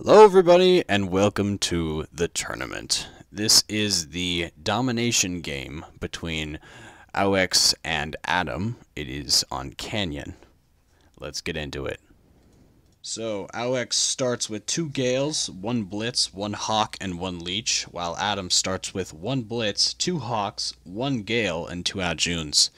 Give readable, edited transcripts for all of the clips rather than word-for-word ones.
Hello everybody and welcome to the tournament. This is the domination game between AuEx and Adam. It is on Canyon. Let's get into it. So AuEx starts with 2 Gales, 1 Blitz, 1 Hawk, and 1 Leech, while Adam starts with 1 Blitz, 2 Hawks, 1 Gale, and 2 Aljuns.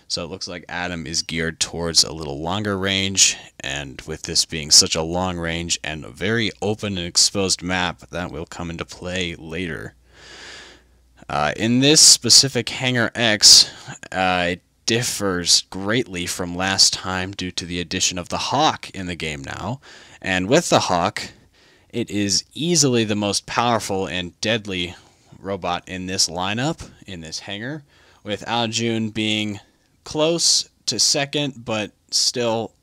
So it looks like Adam is geared towards a little longer range, and with this being such a long range and a very open and exposed map, that will come into play later. In this specific Hangar X, it differs greatly from last time due to the addition of the Hawk in the game now, and with the Hawk, it is easily the most powerful and deadly robot in this lineup, in this hangar, with Aljun being close to second, but still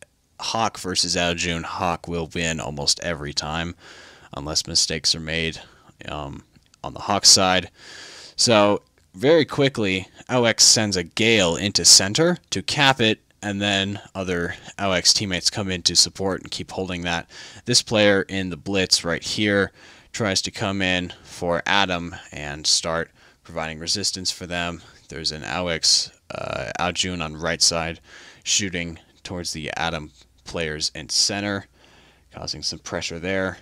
Hawk versus Aljun. Hawk will win almost every time, unless mistakes are made on the Hawk side. So very quickly, AuEx sends a Gale into center to cap it, and then other AuEx teammates come in to support and keep holding that. This player in the Blitz right here tries to come in for Adam and start providing resistance for them. There's an AuEx Aljun on right side shooting towards the Adam players in center, causing some pressure there.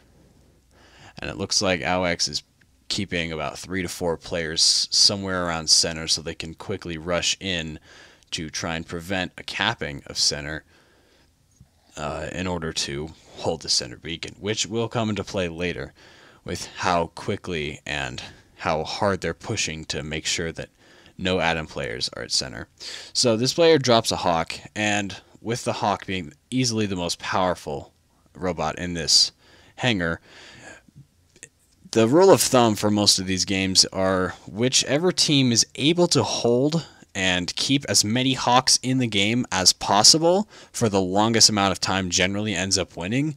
And it looks like AuEx is keeping about 3 to 4 players somewhere around center so they can quickly rush in to try and prevent a capping of center in order to hold the center beacon, which will come into play later with how quickly and how hard they're pushing to make sure that no Adam players are at center. So this player drops a Hawk, and with the Hawk being easily the most powerful robot in this hangar, the rule of thumb for most of these games are whichever team is able to hold and keep as many Hawks in the game as possible for the longest amount of time generally ends up winning,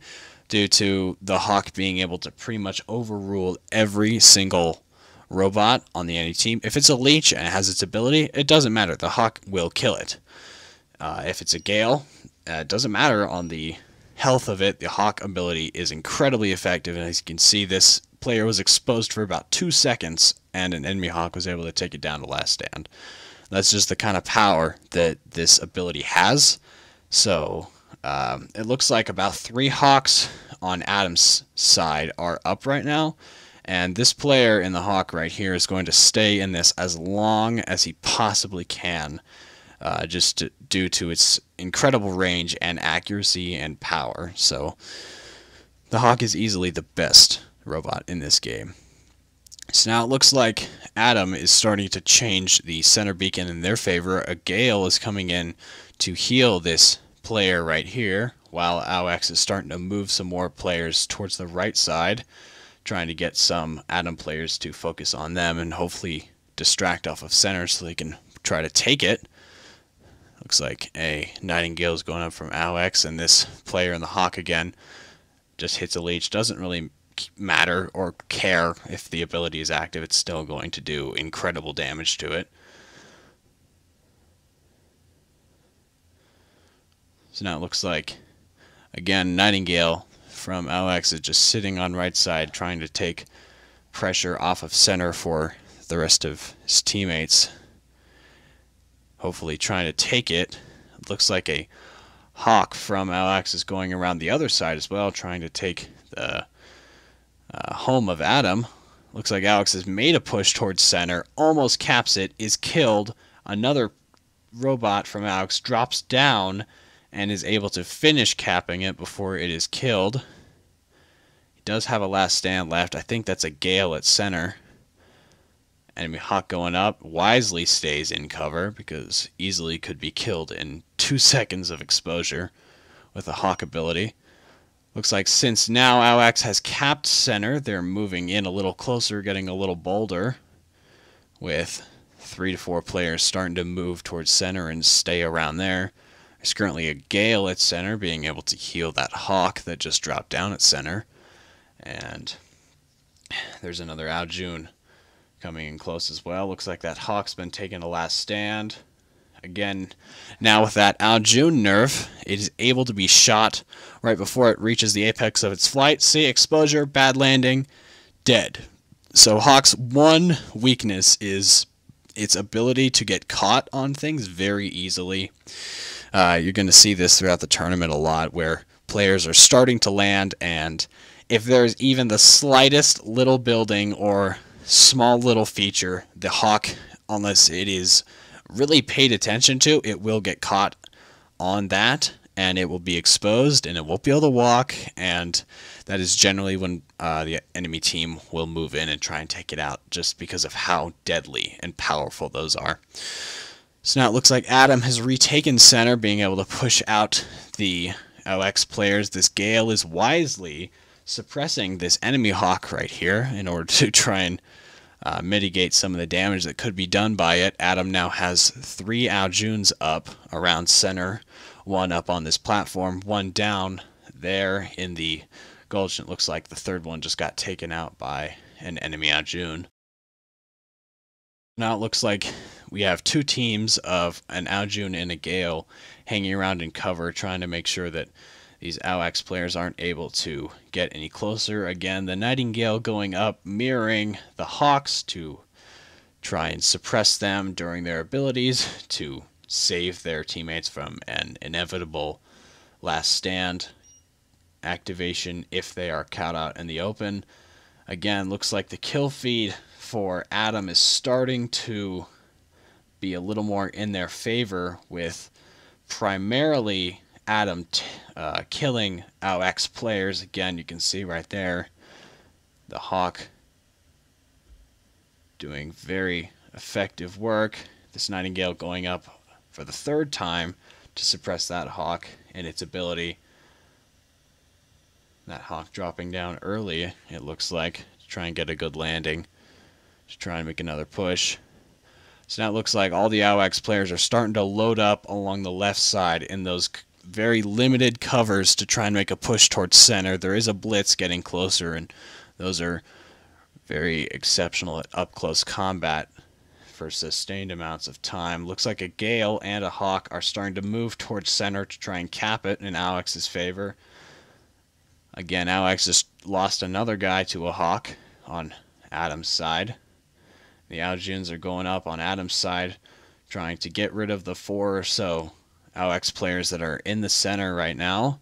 due to the Hawk being able to pretty much overrule every single robot on the enemy team. If it's a Leech and it has its ability, it doesn't matter. The Hawk will kill it. If it's a Gale, it doesn't matter on the health of it. The Hawk ability is incredibly effective, and as you can see, this player was exposed for about 2 seconds, and an enemy Hawk was able to take it down to last stand. That's just the kind of power that this ability has. So it looks like about 3 Hawks on Adam's side are up right now. And this player in the Hawk right here is going to stay in this as long as he possibly can, due to its incredible range and accuracy and power. So the Hawk is easily the best robot in this game. So now it looks like Adam is starting to change the center beacon in their favor. A Gale is coming in to heal this player right here, while AuEx is starting to move some more players towards the right side, trying to get some Adam players to focus on them and hopefully distract off of center so they can try to take it. Looks like a Nightingale is going up from AuEx, and this player in the Hawk again just hits a Leech. Doesn't really matter or care if the ability is active. It's still going to do incredible damage to it. So now it looks like, again, Nightingale from AuEx is just sitting on right side trying to take pressure off of center for the rest of his teammates, hopefully trying to take it. It looks like a Hawk from AuEx is going around the other side as well, trying to take the home of Adam. Looks like AuEx has made a push towards center, almost caps it, is killed. Another robot from AuEx drops down and is able to finish capping it before it is killed. He does have a last stand left. I think that's a Gale at center. Enemy Hawk going up, wisely stays in cover because easily could be killed in 2 seconds of exposure with a Hawk ability. Looks like since now AuEx has capped center, they're moving in a little closer, getting a little bolder, with 3 to 4 players starting to move towards center and stay around there. There's currently a Gale at center, being able to heal that Hawk that just dropped down at center. And there's another Aljun coming in close as well. Looks like that Hawk's been taking a last stand. Again, now with that Aljun nerf, it is able to be shot right before it reaches the apex of its flight. See, exposure, bad landing, dead. So Hawk's one weakness is its ability to get caught on things very easily. You're going to see this throughout the tournament a lot, where players are starting to land, and if there's even the slightest little building or small little feature, the Hawk, unless it is really paid attention to, it will get caught on that, and it will be exposed, and it won't be able to walk, and that is generally when the enemy team will move in and try and take it out, just because of how deadly and powerful those are. So now it looks like Adam has retaken center, being able to push out the AuEx players. This Gale is wisely suppressing this enemy Hawk right here in order to try and mitigate some of the damage that could be done by it. Adam now has 3 Aljuns up around center, 1 up on this platform, 1 down there in the gulch. It looks like the 3rd one just got taken out by an enemy Aljun. Now it looks like we have 2 teams of an Aljun and a Gale hanging around in cover, trying to make sure that these AuEx players aren't able to get any closer. Again, the Nightingale going up, mirroring the Hawks to try and suppress them during their abilities to save their teammates from an inevitable last stand activation if they are caught out in the open. Again, looks like the kill feed for Adam is starting to be a little more in their favor, with primarily Adam killing AuEx players. Again, you can see right there the Hawk doing very effective work. This Nightingale going up for the 3rd time to suppress that Hawk and its ability. That Hawk dropping down early, it looks like, to try and get a good landing, to try and make another push. So now it looks like all the AuEx players are starting to load up along the left side in those very limited covers to try and make a push towards center. There is a blitz getting closer, and those are very exceptional at up-close combat for sustained amounts of time. Looks like a Gale and a Hawk are starting to move towards center to try and cap it in AuEx's favor. Again, AuEx just lost another guy to a Hawk on Adam's side. The Aljuns are going up on Adam's side, trying to get rid of the 4 or so AuEx players that are in the center right now,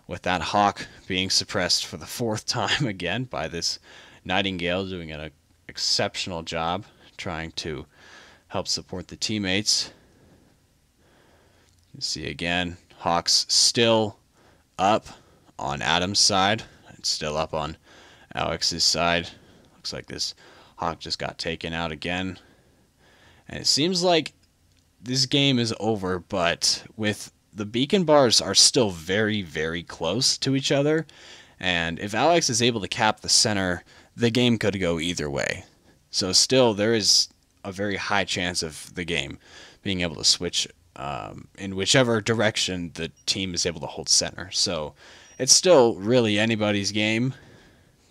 with that Hawk being suppressed for the 4th time again by this Nightingale, doing an exceptional job trying to help support the teammates. You see again, Hawk's still up on Adam's side. It's still up on AuEx's side. Looks like this Hawk just got taken out again. And it seems like this game is over, but with the beacon bars are still very, very close to each other. And if AuEx is able to cap the center, the game could go either way. So still, there is a very high chance of the game being able to switch in whichever direction the team is able to hold center. So it's still really anybody's game,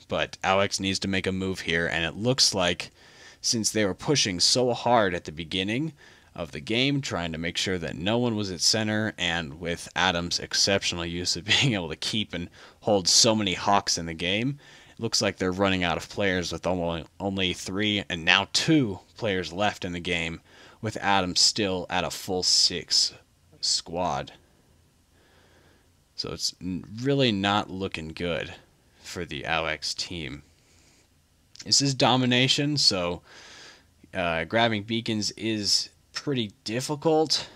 but AuEx needs to make a move here, and it looks like, since they were pushing so hard at the beginning of the game, trying to make sure that no one was at center, and with Adam's exceptional use of being able to keep and hold so many Hawks in the game, it looks like they're running out of players, with only 3 and now 2 players left in the game, with Adam still at a full 6 squad. So it's really not looking good for the AuEx team. This is domination, so grabbing beacons is pretty difficult.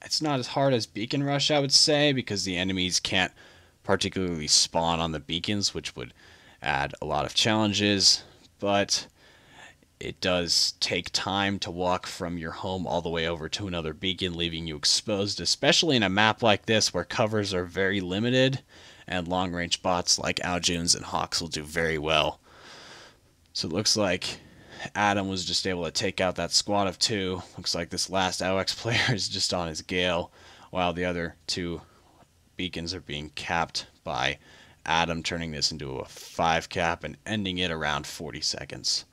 It's not as hard as Beacon Rush, I would say, because the enemies can't particularly spawn on the beacons, which would add a lot of challenges, but it does take time to walk from your home all the way over to another beacon, leaving you exposed, especially in a map like this where covers are very limited, and long-range bots like Aljuns and Hawks will do very well. So it looks like Adam was just able to take out that squad of 2. Looks like this last AuEx player is just on his Gale, while the other 2 beacons are being capped by Adam, turning this into a 5 cap and ending it around 40 seconds.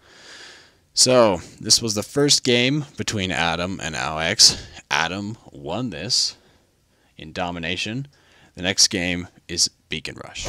So, this was the first game between Adam and AuEx. Adam won this in domination. The next game is Beacon Rush.